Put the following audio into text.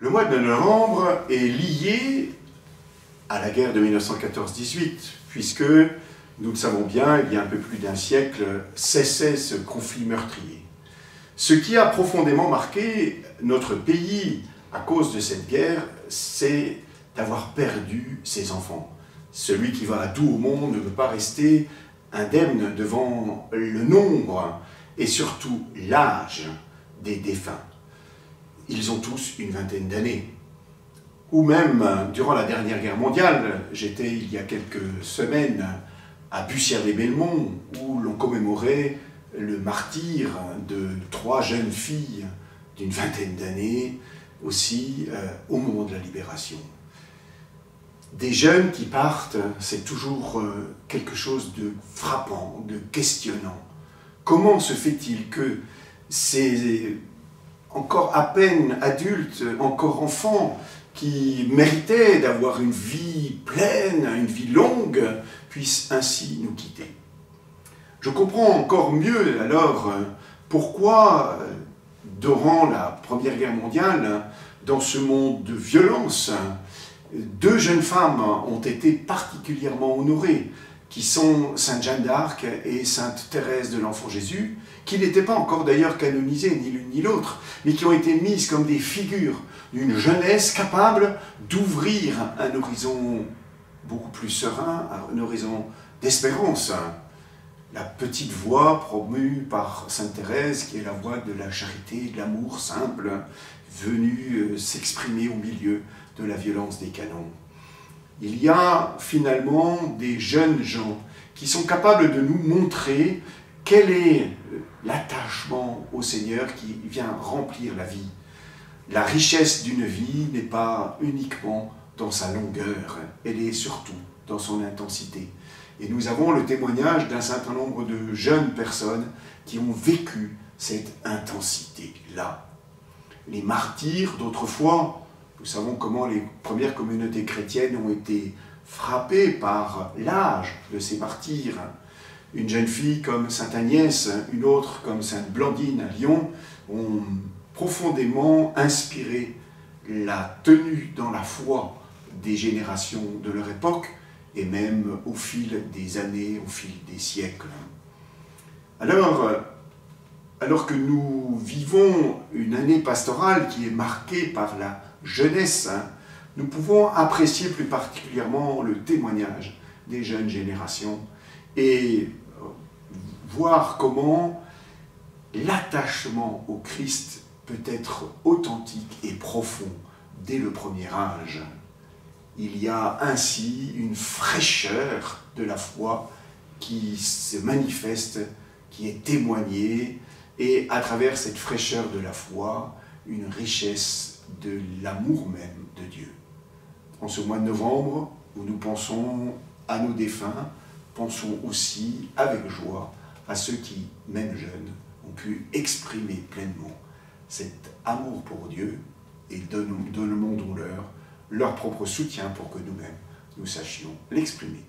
Le mois de novembre est lié à la guerre de 1914-18, puisque, nous le savons bien, il y a un peu plus d'un siècle, cessait ce conflit meurtrier. Ce qui a profondément marqué notre pays à cause de cette guerre, c'est d'avoir perdu ses enfants. Celui qui va à tout au monde ne peut pas rester indemne devant le nombre et surtout l'âge des défunts. Ils ont tous une vingtaine d'années. Ou même, durant la dernière guerre mondiale, j'étais il y a quelques semaines à Bussière-les-Belmont, où l'on commémorait le martyre de 3 jeunes filles d'une vingtaine d'années, aussi au moment de la libération. Des jeunes qui partent, c'est toujours quelque chose de frappant, de questionnant. Comment se fait-il que ces encore à peine adultes, encore enfants, qui méritaient d'avoir une vie pleine, une vie longue, puissent ainsi nous quitter? Je comprends encore mieux alors pourquoi, durant la Première Guerre mondiale, dans ce monde de violence, 2 jeunes femmes ont été particulièrement honorées, qui sont Sainte Jeanne d'Arc et Sainte Thérèse de l'Enfant Jésus, qui n'étaient pas encore d'ailleurs canonisées, ni l'une ni l'autre, mais qui ont été mises comme des figures d'une jeunesse capable d'ouvrir un horizon beaucoup plus serein, un horizon d'espérance. La petite voie promue par Sainte Thérèse, qui est la voie de la charité, de l'amour simple, venue s'exprimer au milieu de la violence des canons. Il y a finalement des jeunes gens qui sont capables de nous montrer quel est l'attachement au Seigneur qui vient remplir la vie. La richesse d'une vie n'est pas uniquement dans sa longueur, elle est surtout dans son intensité. Et nous avons le témoignage d'un certain nombre de jeunes personnes qui ont vécu cette intensité-là. Les martyrs d'autrefois, nous savons comment les premières communautés chrétiennes ont été frappées par l'âge de ces martyrs. Une jeune fille comme Sainte Agnès, une autre comme Sainte Blandine à Lyon, ont profondément inspiré la tenue dans la foi des générations de leur époque, et même au fil des années, au fil des siècles. Alors que nous vivons une année pastorale qui est marquée par la jeunesse, nous pouvons apprécier plus particulièrement le témoignage des jeunes générations et voir comment l'attachement au Christ peut être authentique et profond dès le premier âge. Il y a ainsi une fraîcheur de la foi qui se manifeste, qui est témoignée, et à travers cette fraîcheur de la foi, une richesse de l'amour même de Dieu. En ce mois de novembre, où nous pensons à nos défunts, pensons aussi avec joie à ceux qui, même jeunes, ont pu exprimer pleinement cet amour pour Dieu et demandons-leur leur propre soutien pour que nous-mêmes, nous sachions l'exprimer.